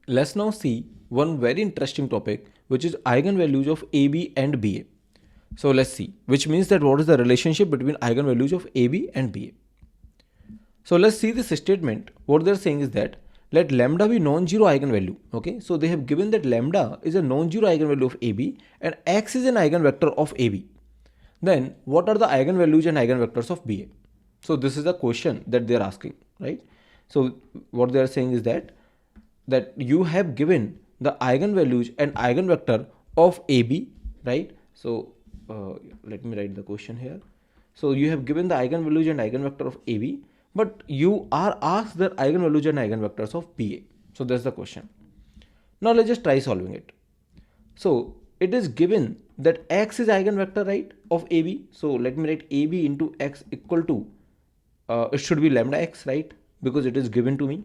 Let's now see one very interesting topic, which is eigenvalues of AB and BA. So let's see, which means that what is the relationship between eigenvalues of AB and BA. So let's see this statement. What they're saying is that let lambda be non-zero eigenvalue. Okay, so they have given that lambda is a non-zero eigenvalue of AB and x is an eigenvector of AB. Then what are the eigenvalues and eigenvectors of BA? So this is a question that they're asking, right? So what they are saying is that you have given the eigenvalues and eigenvector of AB, right? So let me write the question here. So you have given the eigenvalues and eigenvector of AB, but you are asked the eigenvalues and eigenvectors of BA. So that's the question. Now let's just try solving it. So it is given that x is eigenvector, right, of AB. So let me write AB into x equal to, it should be lambda x, right, because it is given to me.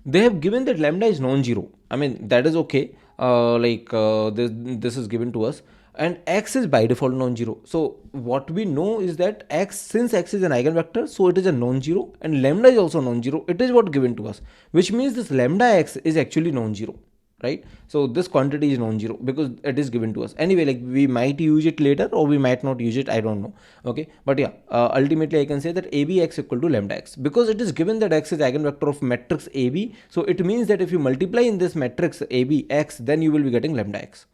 They have given that lambda is non-zero. I mean, that is okay. This is given to us, and x is by default non-zero. So what we know is that since x is an eigenvector, so it is a non-zero, and lambda is also non-zero. It is what given to us, which means this lambda x is actually non-zero, right? So this quantity is non-zero because it is given to us. Anyway, like we might use it later or we might not use it, I don't know. Okay, but yeah, ultimately I can say that AB x equal to lambda x because it is given that x is eigenvector of matrix AB. So it means that if you multiply in this matrix AB x, then you will be getting lambda x.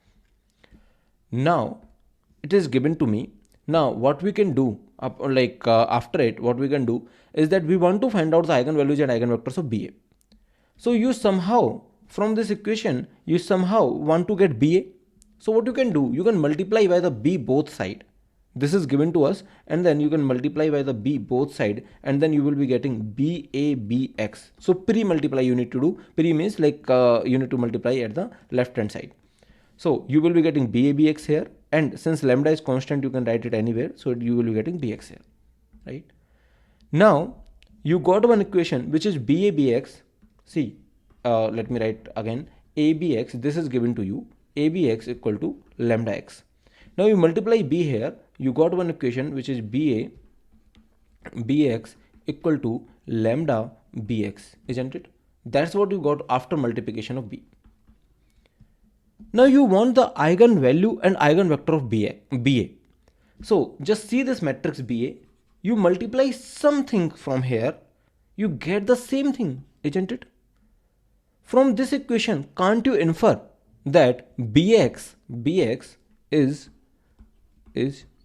Now it is given to me. Now what we can do after it, what we can do is that we want to find out the eigenvalues and eigenvectors of BA. So you somehow, from this equation, you somehow want to get BA. So what you can do, you can multiply by the B both side. This is given to us, and then you can multiply by the B both side, and then you will be getting BABX. So pre-multiply you need to do. Pre means you need to multiply at the left hand side. So you will be getting BABX here, and since lambda is constant, you can write it anywhere. So you will be getting BX here, right? Now you got one equation which is BABX. See, let me write again. ABX, this is given to you. ABX equal to lambda x. Now you multiply B here. You got one equation which is BX equal to lambda BX, isn't it? That's what you got after multiplication of B. Now you want the eigenvalue and eigenvector of BA. So just see this matrix BA. You multiply something from here, you get the same thing, isn't it? From this equation, can't you infer that BX is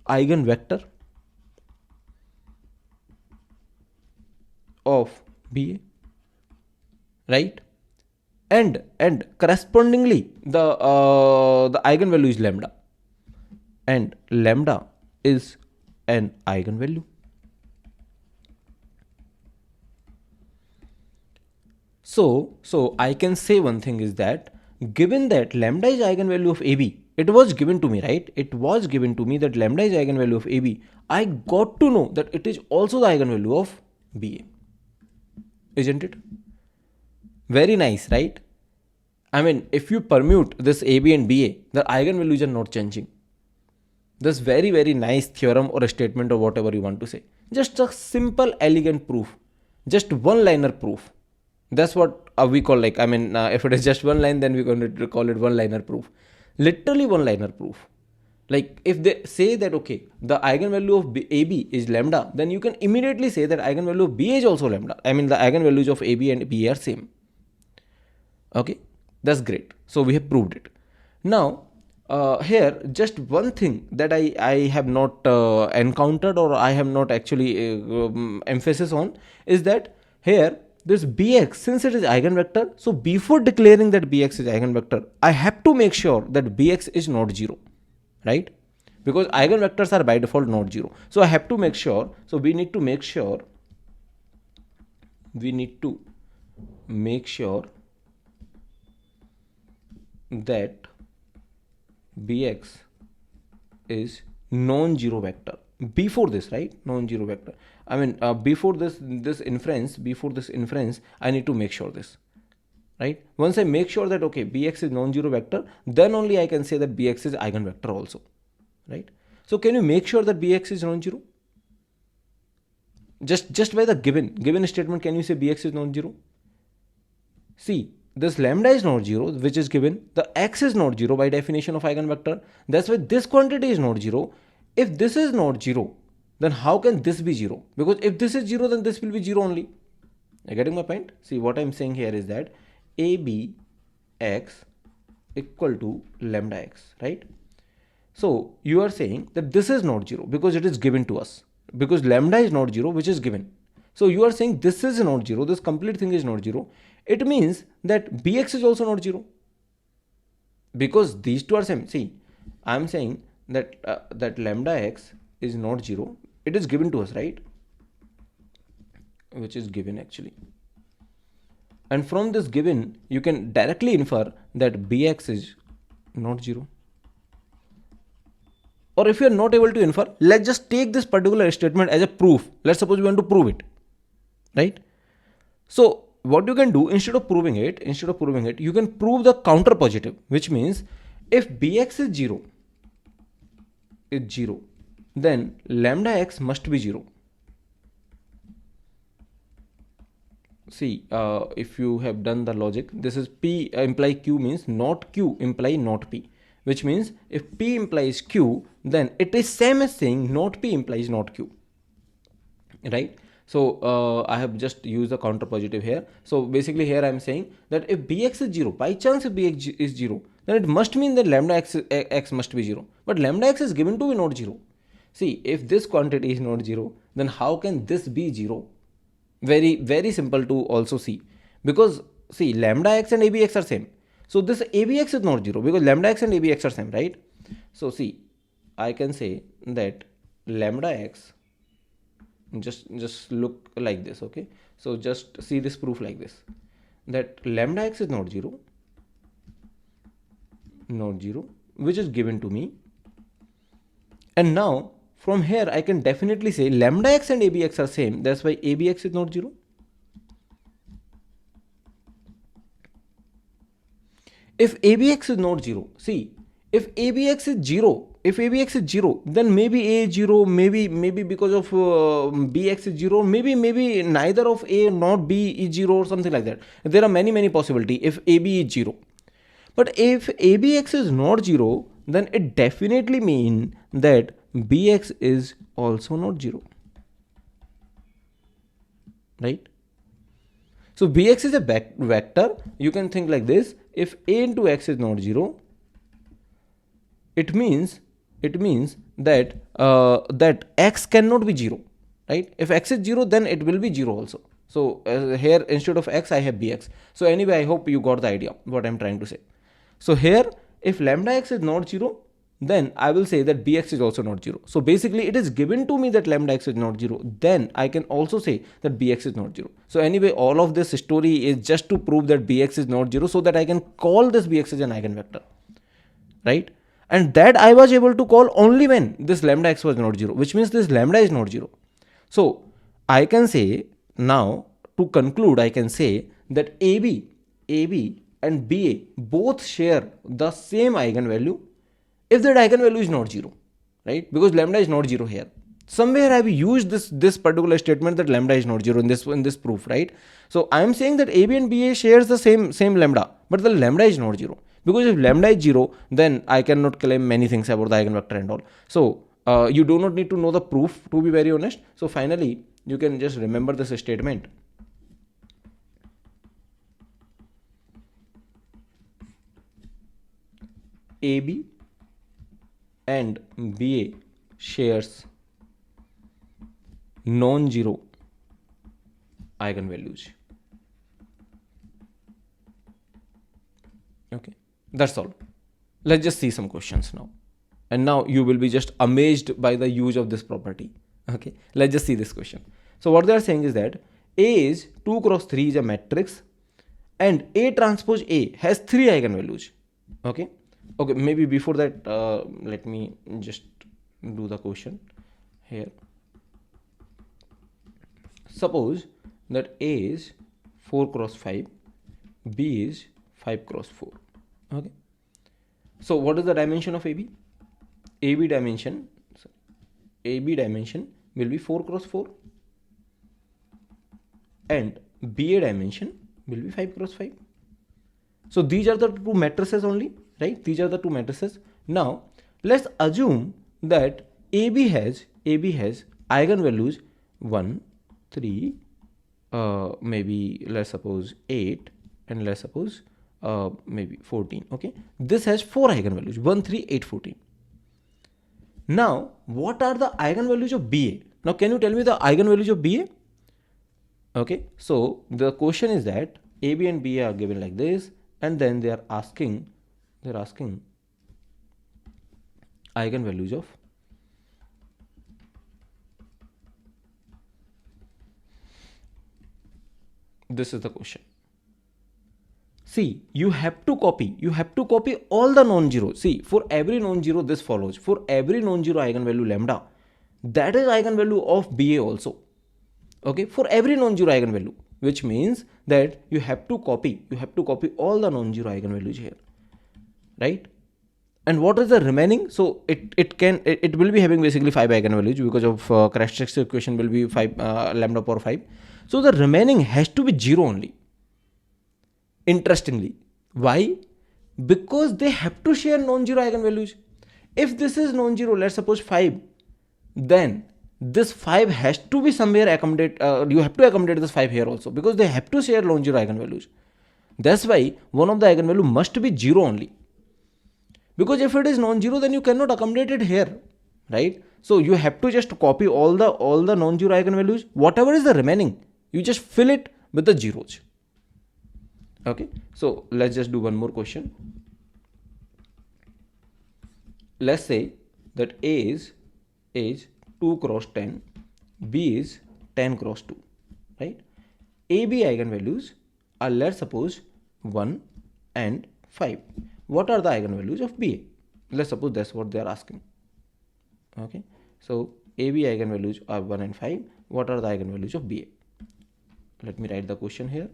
eigenvector of BA, right? And correspondingly the eigenvalue is lambda, and lambda is an eigenvalue. So I can say one thing is that given that lambda is eigenvalue of AB, it was given to me, right? It was given to me that lambda is eigenvalue of AB. I got to know that it is also the eigenvalue of BA, isn't it? Very nice, right? I mean, if you permute this AB and BA, the eigenvalues are not changing. This very, very nice theorem or a statement or whatever you want to say. Just a simple, elegant proof. Just one-liner proof. That's what we call if it is just one line, then we're going to call it one-liner proof. Literally one-liner proof. Like if they say that, okay, the eigenvalue of AB is lambda, then you can immediately say that eigenvalue of BA is also lambda. I mean, the eigenvalues of AB and BA are same. Okay, that's great. So we have proved it. Now, here just one thing that I have not encountered or I have not actually emphasis on is that here this Bx, since it is eigenvector, so before declaring that Bx is eigenvector, I have to make sure that Bx is not zero, right? Because eigenvectors are by default not zero. So I have to make sure, so we need to make sure that Bx is non-zero vector before this, right? Non-zero vector. I mean, before this inference, I need to make sure this, right? Once I make sure that, okay, Bx is non-zero vector, then only I can say that Bx is eigenvector also, right? So can you make sure that Bx is non-zero? Just by the given statement, can you say Bx is non-zero? See, this lambda is not 0, which is given. The x is not 0 by definition of eigenvector. That's why this quantity is not 0. If this is not 0, then how can this be 0? Because if this is 0, then this will be 0 only. Are you getting my point? See, what I'm saying here is that ABX equal to lambda x, right? So you are saying that this is not 0 because it is given to us. Because lambda is not 0, which is given. So you are saying this is not 0, this complete thing is not 0. It means that Bx is also not 0. Because these two are same. See, I am saying that that lambda x is not 0. It is given to us, right? Which is given actually. And from this given, you can directly infer that Bx is not 0. Or if you are not able to infer, let's just take this particular statement as a proof. Let's suppose we want to prove it, right? So what you can do, instead of proving it, you can prove the counter positive, which means if Bx is 0, then lambda x must be 0. See, if you have done the logic, this is P imply Q means not Q imply not P, which means if P implies Q, then it is same as saying not P implies not Q, right? So I have just used the counter positive here. So basically here I am saying that if Bx is 0, by chance if Bx is 0, then it must mean that lambda x must be 0. But lambda x is given to be not 0. See, if this quantity is not 0, then how can this be 0? Very, very simple to also see. Because see, lambda x and ABX are same. So this ABX is not 0 because lambda x and ABX are same, right? So see, I can say that lambda x, just look like this, okay? So just see this proof like this, that lambda x is not 0, which is given to me. And now from here I can definitely say lambda x and ABX are same. That's why ABX is not 0. If ABX is not 0, see, if ABX is 0, then maybe A is 0, maybe because of BX is 0, maybe neither of A nor B is 0 or something like that. There are many possibilities if AB is 0. But if ABX is not 0, then it definitely means that BX is also not 0, right? So Bx is a vector. You can think like this: if A into x is not 0, it means that that x cannot be 0, right? If x is 0, then it will be 0 also. So here instead of x I have Bx. So anyway, I hope you got the idea what I'm trying to say. So here if lambda x is not 0, then I will say that Bx is also not 0. So basically it is given to me that lambda x is not 0. Then I can also say that Bx is not 0. So anyway, all of this story is just to prove that Bx is not 0 so that I can call this Bx as an eigenvector, right? And that I was able to call only when this lambda x was not 0, which means this lambda is not 0. So I can say now, to conclude, I can say that AB and BA both share the same eigenvalue if that eigenvalue is not 0, right? Because lambda is not 0 here. Somewhere I have used this particular statement that lambda is not 0 in this proof, right? So I am saying that AB and BA shares the same lambda, but the lambda is not 0. Because if lambda is 0, then I cannot claim many things about the eigenvector and all. So you do not need to know the proof, to be very honest. So finally, you can just remember this statement. AB and BA shares non-zero eigenvalues. Okay, that's all. Let's just see some questions now. And now you will be just amazed by the use of this property. Okay, let's just see this question. So what they are saying is that A is 2 cross 3 is a matrix and A transpose A has 3 eigenvalues. Okay, maybe before that, let me just do the question here. Suppose that A is 4 cross 5, B is 5 cross 4. Okay, so what is the dimension of AB? AB dimension will be 4 cross 4 and BA dimension will be 5 cross 5. So these are the two matrices only, right? These are the two matrices. Now let's assume that AB has eigenvalues 1, 3, maybe let's suppose 8, and let's suppose maybe 14. Okay, this has 4 eigenvalues: 1, 3, 8, 14. Now what are the eigenvalues of BA? Now can you tell me the eigenvalues of BA? Okay, so the question is that AB and BA are given like this, and then they are asking eigenvalues of this is the question. See, you have to copy all the non-zero. See, for every non-zero this follows. For every non-zero eigenvalue lambda, that is eigenvalue of BA also. Okay, for every non-zero eigenvalue, which means that you have to copy all the non-zero eigenvalues here, right? And what is the remaining? So it will be having basically 5 eigenvalues because of characteristic equation will be 5 lambda power 5. So the remaining has to be 0 only. Interestingly, why? Because they have to share non-zero eigenvalues. If this is non-zero, let's suppose 5, then this 5 has to be somewhere accommodate, you have to accommodate this 5 here also, because they have to share non-zero eigenvalues. That's why one of the eigenvalue must be 0 only. Because if it is non-zero, then you cannot accommodate it here, right? So you have to just copy all the non-zero eigenvalues. Whatever is the remaining, you just fill it with the zeros. Okay, so let's just do one more question. Let's say that A is 2 cross 10, B is 10 cross 2, right? AB eigenvalues are, let's suppose, 1 and 5. What are the eigenvalues of BA? Let's suppose that's what they are asking. Okay, so AB eigenvalues are 1 and 5. What are the eigenvalues of BA? Let me write the question here.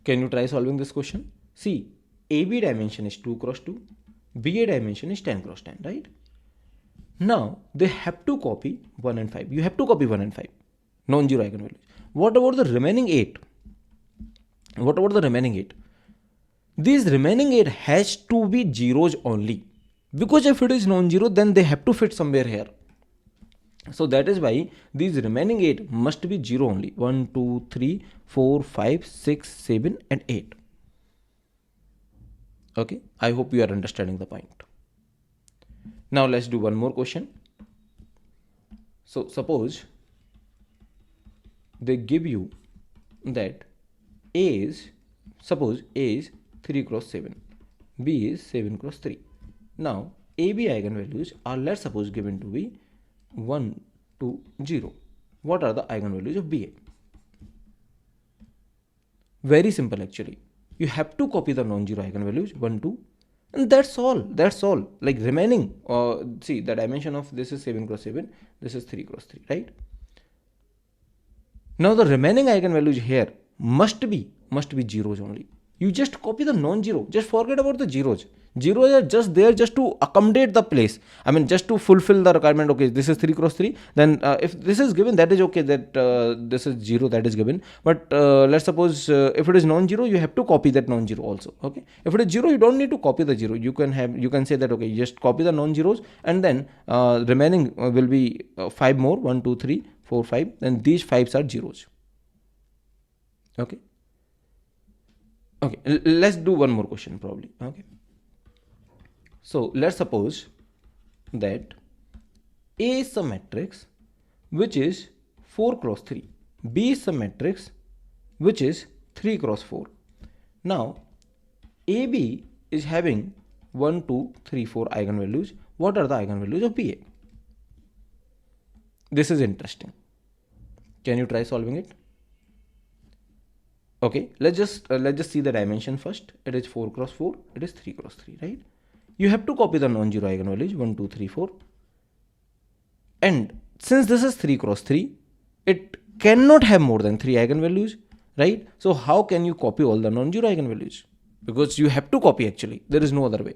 Can you try solving this question? See, AB dimension is 2 cross 2, BA dimension is 10 cross 10, right? Now they have to copy 1 and 5. You have to copy 1 and 5, non-zero eigenvalues. What about the remaining 8? What about the remaining 8? These remaining 8 has to be zeros only, because if it is non-zero, then they have to fit somewhere here. So that is why these remaining 8 must be 0 only. 1, 2, 3, 4, 5, 6, 7 and 8. Okay, I hope you are understanding the point. Now let's do one more question. So suppose they give you that A is 3 cross 7, B is 7 cross 3. Now AB eigenvalues are, let's suppose, given to be 1, 2, 0. What are the eigenvalues of BA? Very simple actually. You have to copy the non-zero eigenvalues 1, 2, and that's all. Like remaining, see, the dimension of this is 7 cross 7, this is 3 cross 3, right? Now the remaining eigenvalues here must be zeros only. You just copy the non-zero. Just forget about the zeros. Zeros are just there just to accommodate the place. I mean, just to fulfill the requirement. Okay, this is 3 cross 3. Then if this is given, that is okay. That this is 0, that is given. But let's suppose if it is non-zero, you have to copy that non-zero also. Okay. If it is 0, you don't need to copy the 0. You can say that, okay, you just copy the non-zeros, and then remaining will be 5 more. 1, 2, 3, 4, 5. Then these 5s are zeros. Okay. Okay, let's do one more question probably. Okay, so let's suppose that A is a matrix which is 4 cross 3, B is a matrix which is 3 cross 4. Now AB is having 1, 2, 3, 4 eigenvalues. What are the eigenvalues of BA? This is interesting. Can you try solving it? Okay, let's just see the dimension first. It is 4 cross 4, it is 3 cross 3, right? You have to copy the non-zero eigenvalues 1, 2, 3, 4. And since this is 3 cross 3, it cannot have more than 3 eigenvalues, right? So how can you copy all the non-zero eigenvalues? Because you have to copy actually. There is no other way.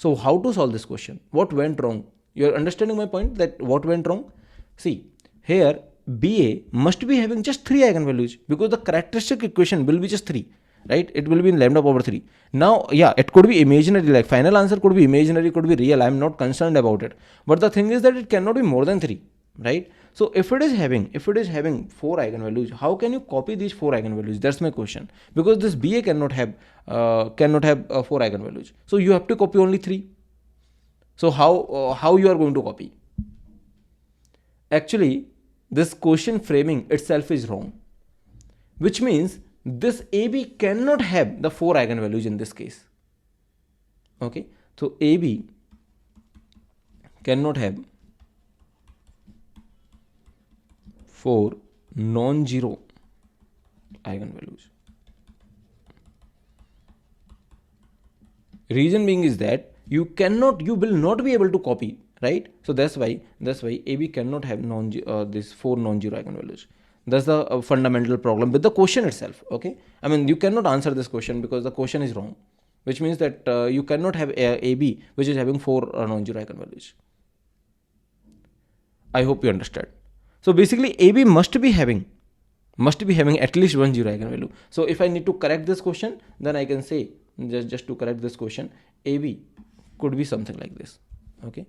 So how to solve this question? What went wrong? You're understanding my point that what went wrong? See, here BA must be having just 3 eigenvalues because the characteristic equation will be just 3, right? It will be in lambda power 3. Now, yeah, it could be imaginary, like final answer could be imaginary, could be real. I'm not concerned about it. But the thing is that it cannot be more than 3, right? So if it is having 4 eigenvalues, how can you copy these 4 eigenvalues? That's my question. Because this BA cannot have 4 eigenvalues. So you have to copy only 3. So how you are going to copy? Actually, this question framing itself is wrong, which means this AB cannot have the 4 eigenvalues in this case. Okay, so AB cannot have 4 non-zero eigenvalues. Reason being is that you will not be able to copy, right? So that's why AB cannot have these 4 non-zero eigenvalues. That's the fundamental problem with the question itself. Okay, I mean, you cannot answer this question because the question is wrong, which means that you cannot have AB which is having 4 non-zero eigenvalues. I hope you understand. So basically AB must be having at least 1 zero eigenvalue. So if I need to correct this question, then I can say just to correct this question, AB could be something like this. Okay,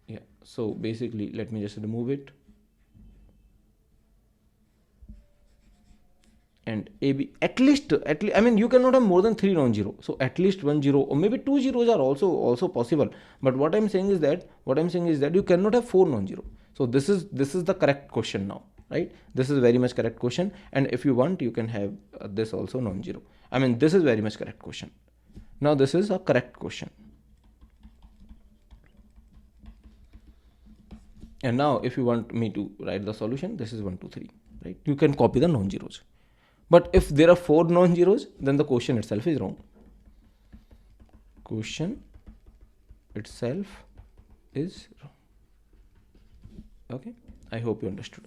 yeah, so basically let me just remove it, and AB at least I mean, you cannot have more than 3 non-zero, so at least 1 zero or maybe 2 zeros are also possible. But what I'm saying is that you cannot have 4 non-zero. So this is the correct question now, right? This is very much correct question, and if you want you can have this also non-zero. I mean, this is very much correct question. Now this is a correct question. And now if you want me to write the solution, this is 1 2 3, right? You can copy the non-zeros. But if there are 4 non-zeros, then the question itself is wrong. Question itself is wrong. Okay, I hope you understood.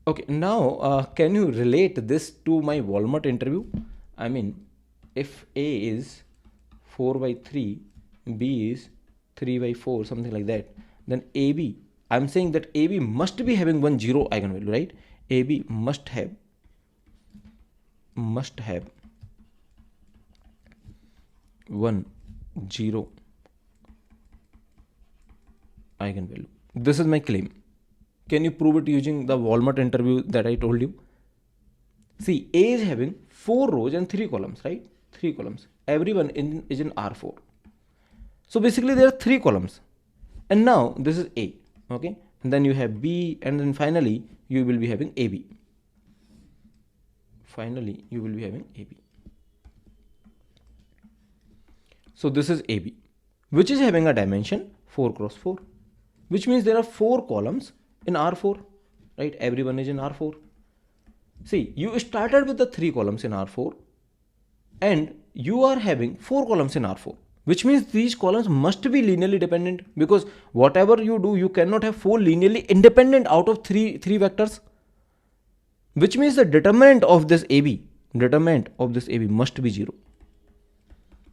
Okay, now can you relate this to my Walmart interview? I mean, if A is 4 by 3, B is 3 by 4, something like that, then AB, I'm saying that AB must be having 1 zero eigenvalue, right? AB must have 1 zero eigenvalue. This is my claim. Can you prove it using the Walmart interview that I told you? See, A is having 4 rows and 3 columns, right? 3 columns. Everyone is in R4. So basically there are 3 columns. And now this is A. Okay. And then you have B, and then finally you will be having AB. Finally you will be having AB. So this is AB, which is having a dimension 4 cross 4, which means there are 4 columns in R4, right? Everyone is in R4. See, you started with the 3 columns in R4 and you are having 4 columns in R4, which means these columns must be linearly dependent, because whatever you do, you cannot have 4 linearly independent out of 3 vectors, which means the determinant of this AB must be 0,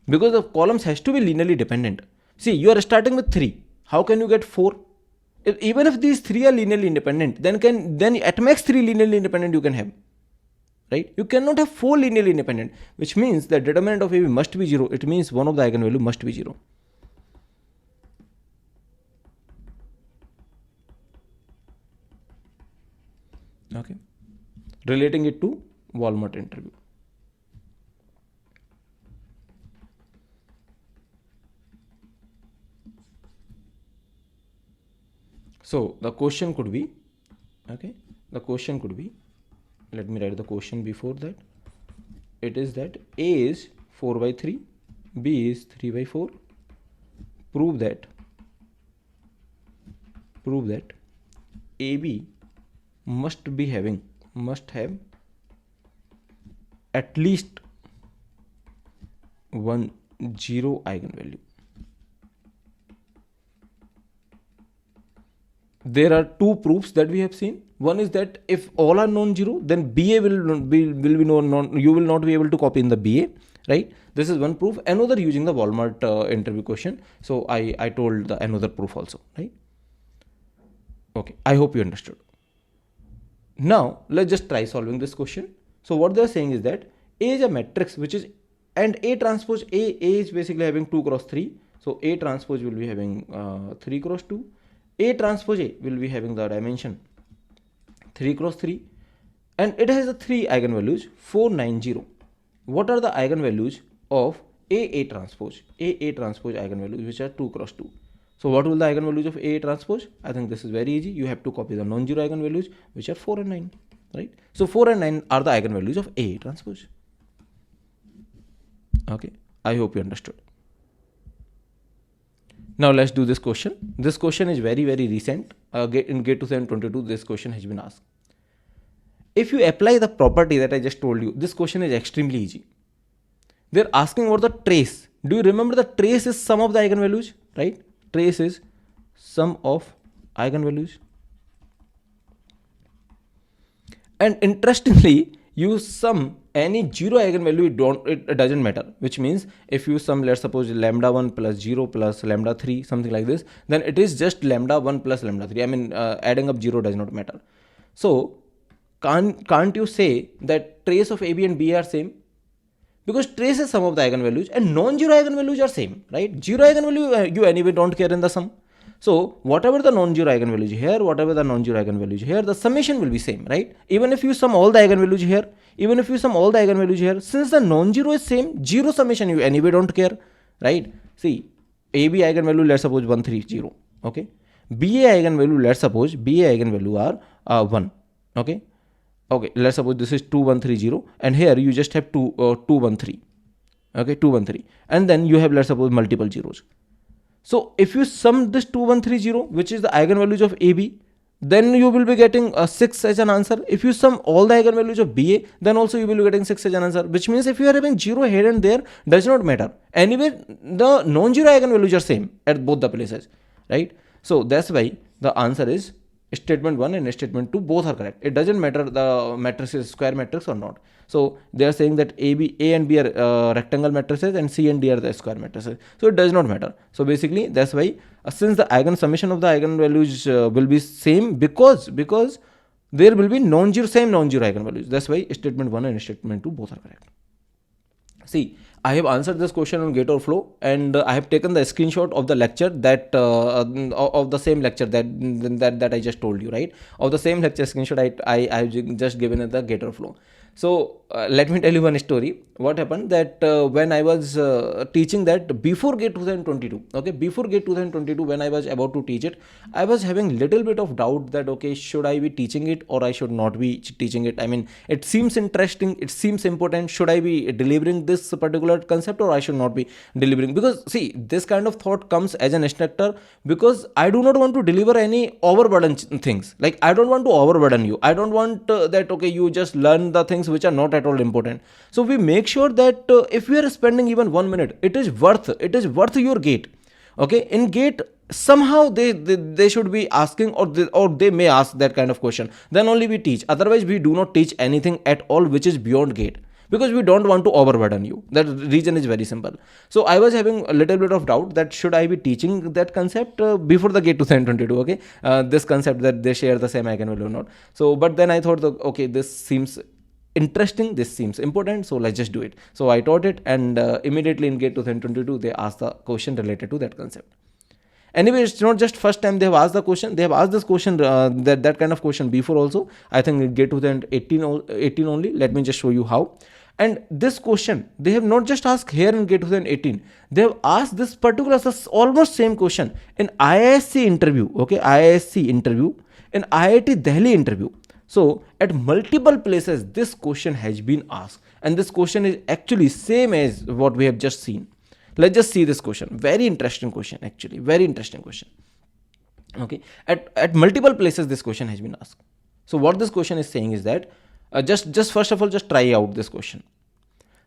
because the columns has to be linearly dependent. See, you are starting with 3. How can you get 4? Even if these 3 are linearly independent, then at max 3 linearly independent you can have, right? You cannot have 4 linearly independent, which means the determinant of AB must be 0. It means one of the eigenvalue must be 0. Okay, relating it to Walmart interview. So the question could be, okay, let me write the question before that. It is that A is 4 by 3, B is 3 by 4. Prove that AB must have at least 1 zero eigenvalue. There are 2 proofs that we have seen. One is that if all are non-zero, then BA will be you will not be able to copy in the BA, right? This is one proof. Another using the Walmart interview question. So I told the another proof also, right? Okay, I hope you understood. Now let's just try solving this question. So what they're saying is that A is a matrix which is, and A transpose A is basically having 2 cross 3. So A transpose will be having 3 cross 2. A transpose A will be having the dimension 3 cross 3. And it has the 3 eigenvalues 4, 9, 0. What are the eigenvalues of A transpose? A transpose eigenvalues which are 2 cross 2. So what will the eigenvalues of A transpose? I think this is very easy. You have to copy the non-zero eigenvalues which are 4 and 9, right? So 4 and 9 are the eigenvalues of A transpose. Okay, I hope you understood. Now let's do this question. This question is very recent. In GATE 2022, this question has been asked. If you apply the property that I just told you, this question is extremely easy. They're asking about the trace. Do you remember the trace is sum of the eigenvalues, right? Trace is sum of eigenvalues. And interestingly, you sum any zero eigenvalue, it doesn't matter, which means if you sum, let's suppose lambda 1 plus 0 plus lambda 3, something like this, then it is just lambda 1 plus lambda 3. I mean, adding up 0 does not matter. So can't you say that trace of AB and B are same? Because trace is sum of the eigenvalues and non-zero eigenvalues are same, right? Zero eigenvalue you anyway don't care in the sum. So whatever the non-zero eigenvalues here, whatever the non-zero eigenvalues here, the summation will be same, right? Even if you sum all the eigenvalues here, even if you sum all the eigenvalues here, since the non-zero is same, zero summation you anyway don't care, right? See, AB eigenvalue, let's suppose 130, okay? BA eigenvalue, let's suppose BA eigenvalue are 1, okay? Okay, let's suppose this is 2130 and here you just have 213, okay, 213, and then you have, let's suppose, multiple zeros. So if you sum this 2130, which is the eigenvalues of AB, then you will be getting 6 as an answer. If you sum all the eigenvalues of BA, then also you will be getting 6 as an answer, which means if you are having 0 here and there, does not matter. Anyway, the non-zero eigenvalues are same at both the places, right? So that's why the answer is statement 1 and statement 2 both are correct. It doesn't matter the matrix is square matrix or not. So they are saying that A and B are rectangle matrices and C and D are the square matrices. So it does not matter. So basically that's why since the eigen summation of the eigenvalues will be same because there will be same non-zero eigenvalues. That's why statement 1 and statement 2 both are correct. See, I have answered this question on GATEOverflow and I have taken the screenshot of the lecture that of the same lecture that I just told you, right? Of the same lecture screenshot I have just given at the GATEOverflow. So let me tell you one story. What happened that when I was teaching that before GATE 2022, okay, before GATE 2022, when I was about to teach it, I was having little bit of doubt that, okay, should I be teaching it or I should not be teaching it? I mean, it seems interesting, it seems important. Should I be delivering this particular concept or I should not be delivering? Because see, this kind of thought comes as an instructor because I do not want to deliver any overburden things. Like I don't want to overburden you. I don't want that, okay, you just learn the things which are not at all important. So we make sure that if we are spending even 1 minute, it is worth your GATE. Okay, in GATE somehow they should be asking or they may ask that kind of question, then only we teach. Otherwise we do not teach anything at all which is beyond GATE, because we don't want to overburden you. That reason is very simple. So I was having a little bit of doubt that should I be teaching that concept before the GATE 2022, okay, this concept that they share the same eigenvalue or not. So but then I thought that, okay, this seems interesting, this seems important, so let's just do it. So I taught it and immediately in GATE 2022 they asked the question related to that concept. Anyway, it's not just first time they have asked the question. They have asked this question, that kind of question before also. I think in GATE 2018 only. Let me just show you how. And this question they have not just asked here in GATE 2018. They have asked this particular almost same question in IISc interview. Okay, IISc interview, in IIT Delhi interview. So at multiple places this question has been asked, and this question is actually same as what we have just seen. Let's just see this question. Very interesting question, actually. Very interesting question. Okay, at multiple places this question has been asked. So what this question is saying is that just first of all, just try out this question.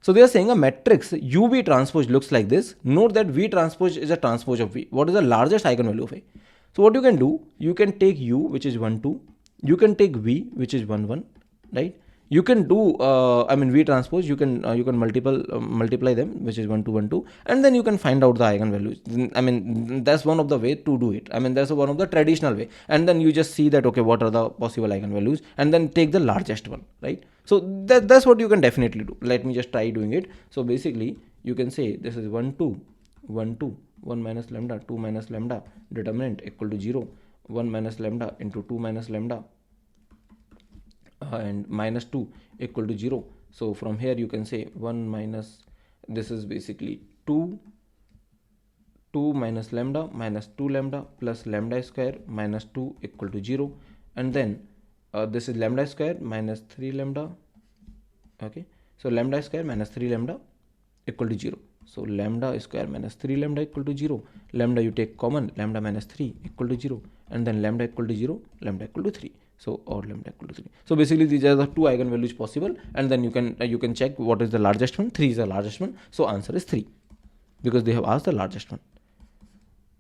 So they are saying a matrix UV transpose looks like this. Note that V transpose is a transpose of V. What is the largest eigenvalue of A? So what you can do, you can take U, which is 1, 2. you can take V, which is 1 1, right? You can do V transpose, you can multiply them, which is 1 2 1 2, and then you can find out the eigenvalues. That's one of the way to do it. That's one of the traditional way, and then you just see that, okay, what are the possible eigenvalues, and then take the largest one, right? So that's what you can definitely do. Let me just try doing it. So basically you can say this is 1 2 1 2, 1 minus lambda, 2 minus lambda, determinant equal to 0, 1 minus lambda into 2 minus lambda, and minus 2 equal to 0. So from here you can say 1 minus, this is basically 2 minus lambda minus 2 lambda plus lambda square minus 2 equal to 0, and then this is lambda square minus 3 lambda. Okay, so lambda square minus 3 lambda equal to 0. So lambda square minus 3 lambda equal to 0. Lambda you take common, lambda minus 3 equal to 0, and then lambda equal to 0, lambda equal to 3. So or lambda equal to 3. So basically these are the two eigenvalues possible, and then you can check what is the largest one. 3 is the largest one, so answer is 3, because they have asked the largest one.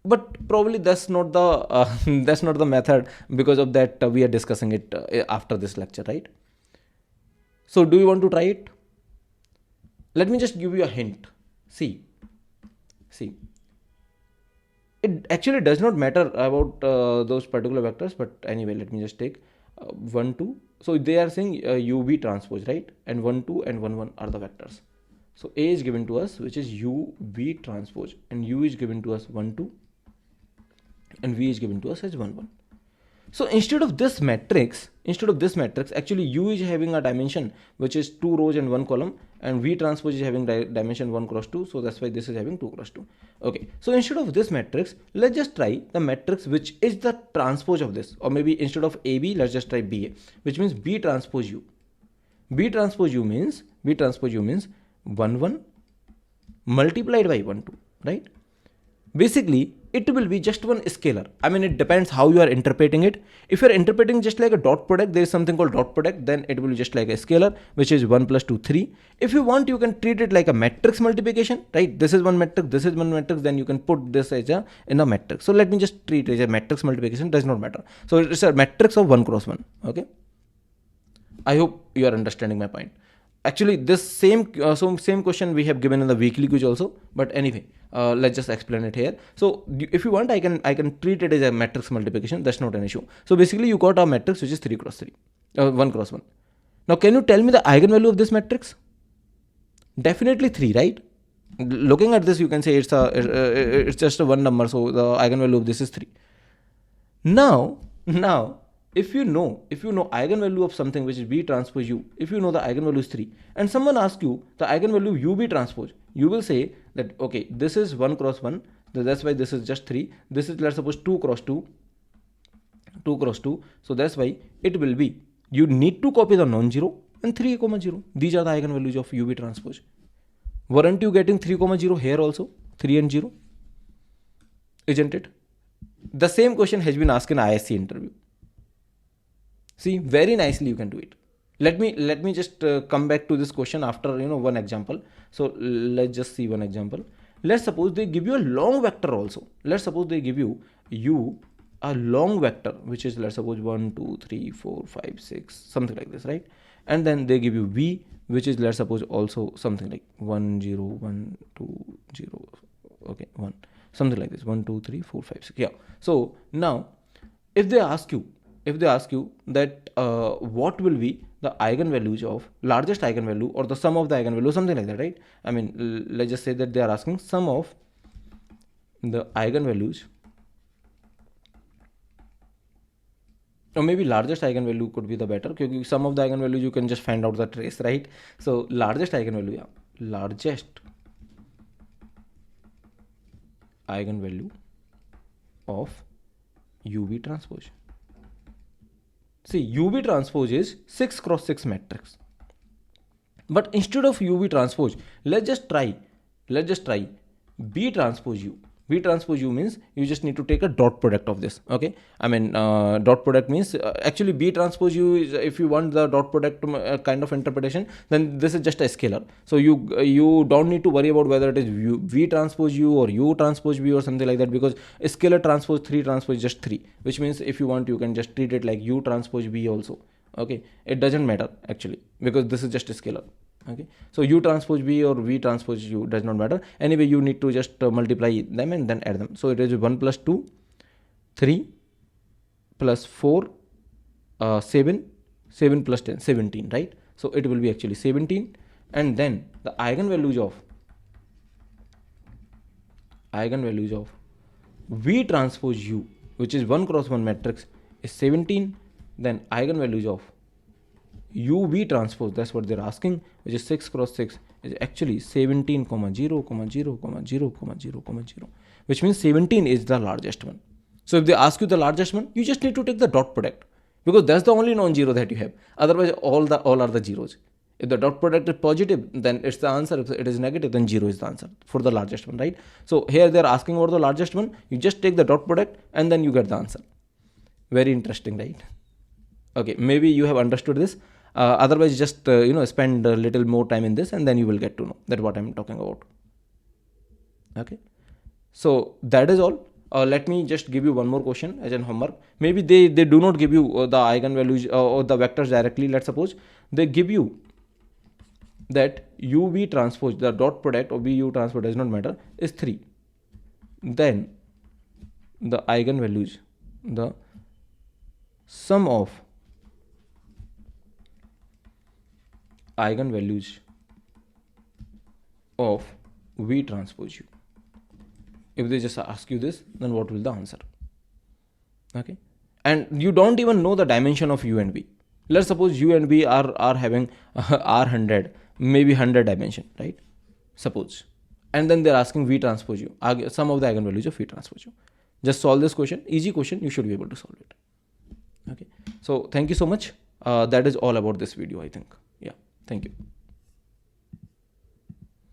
But probably that's not the that's not the method. Because of that we are discussing it after this lecture, right? So do you want to try it? Let me just give you a hint. See, it actually does not matter about those particular vectors, but anyway, let me just take 1 2. So they are saying UV transpose, right? And 1 2 and 1 1 are the vectors. So A is given to us, which is UV transpose, and U is given to us 1 2, and V is given to us as 1 1. So instead of this matrix, actually U is having a dimension which is 2 rows and 1 column, and V transpose is having dimension 1 cross 2. So that's why this is having 2 cross 2. Okay, so instead of this matrix, let's just try the matrix which is the transpose of this, or maybe instead of AB, let's just try BA, which means B transpose U. B transpose U means 1 1 multiplied by 1 2, right? Basically it will be just one scalar. It depends how you are interpreting it. If you are interpreting just like a dot product, there is something called dot product, then it will be just like a scalar, which is 1 plus 2 3. If you want, you can treat it like a matrix multiplication, right? This is one matrix, this is one matrix, then you can put this as in a matrix. So let me just treat it as a matrix multiplication, does not matter. So it's a matrix of 1 cross 1. Okay, I hope you are understanding my point. Actually this same question we have given in the weekly quiz also, but anyway, let's just explain it here. So if you want, I can treat it as a matrix multiplication. That's not an issue. So basically you got a matrix which is 3 cross 3, 1 cross 1. Now can you tell me the eigenvalue of this matrix? Definitely 3, right? Looking at this, you can say it's just a one number, so the eigenvalue of this is 3. Now if you know eigenvalue of something which is B transpose U, if you know the eigenvalue is 3, and someone asks you the eigenvalue UB transpose, you will say that, okay, this is 1 cross 1, that's why this is just 3. This is, let's suppose, 2 cross 2, so that's why it will be, you need to copy the non-zero and 3, 0. These are the eigenvalues of UB transpose. Weren't you getting 3, 0 here also? 3 and 0, isn't it? The same question has been asked in ISC interview. See, very nicely you can do it. Let me just come back to this question after one example. So let's just see one example. Let's suppose they give you a long vector also. Let's suppose they give you a long vector which is, let's suppose, 1 2 3 4 5 6, something like this, right? And then they give you V, which is, let's suppose, also something like 1 0 1 2 0, okay, 1, something like this, 1 2 3 4 5 6. Yeah. So now if they ask you that what will be the eigenvalues of largest eigenvalue, or the sum of the eigenvalue, something like that, right? Let's just say that they are asking sum of the eigenvalues, or maybe largest eigenvalue could be the better, because sum of the eigenvalues you can just find out the trace, right? So largest eigenvalue, yeah, largest eigenvalue of UV transpose. See, UV transpose is 6 cross 6 matrix. But instead of UV transpose, let's just try B transpose U. V transpose U means you just need to take a dot product of this. Okay, I mean dot product means actually B transpose U is, if you want the dot product kind of interpretation, then this is just a scalar. So you don't need to worry about whether it is V transpose U or U transpose V or something like that, because scalar transpose 3 transpose is just 3, which means if you want you can just treat it like U transpose V also. Okay, it doesn't matter actually, because this is just a scalar. Okay, so U transpose V or V transpose U does not matter. Anyway, you need to just multiply them and then add them. So it is 1 plus 2, 3 plus 4, 7, 7 plus 10, 17, right? So it will be actually 17, and then the eigenvalues of V transpose U, which is 1 cross 1 matrix, is 17. Then eigenvalues of UV transpose, that's what they're asking, which is 6 cross 6, is actually 17, 0, 0, 0, 0, 0, 0, which means 17 is the largest one. So if they ask you the largest one, you just need to take the dot product, because that's the only non-zero that you have. Otherwise, all are the zeros. If the dot product is positive, then it's the answer. If it is negative, then 0 is the answer for the largest one, right? So here they're asking about the largest one. You just take the dot product and then you get the answer. Very interesting, right? Okay, maybe you have understood this. Otherwise, just spend a little more time in this, and then you will get to know that what I'm talking about. Okay, so that is all. Let me just give you one more question as an homework. Maybe they do not give you the eigenvalues or the vectors directly. Let's suppose they give you that UV transpose, the dot product of VU transpose does not matter, is 3. Then the eigenvalues, the sum of eigenvalues of V transpose U. If they just ask you this, then what will the answer? Okay, and you don't even know the dimension of U and V. Let's suppose U and V are having R100, maybe 100 dimension, right? Suppose, and then they're asking V transpose U, sum of the eigenvalues of V transpose U. Just solve this question, easy question, you should be able to solve it. Okay, so thank you so much. That is all about this video, I think. Yeah, thank you.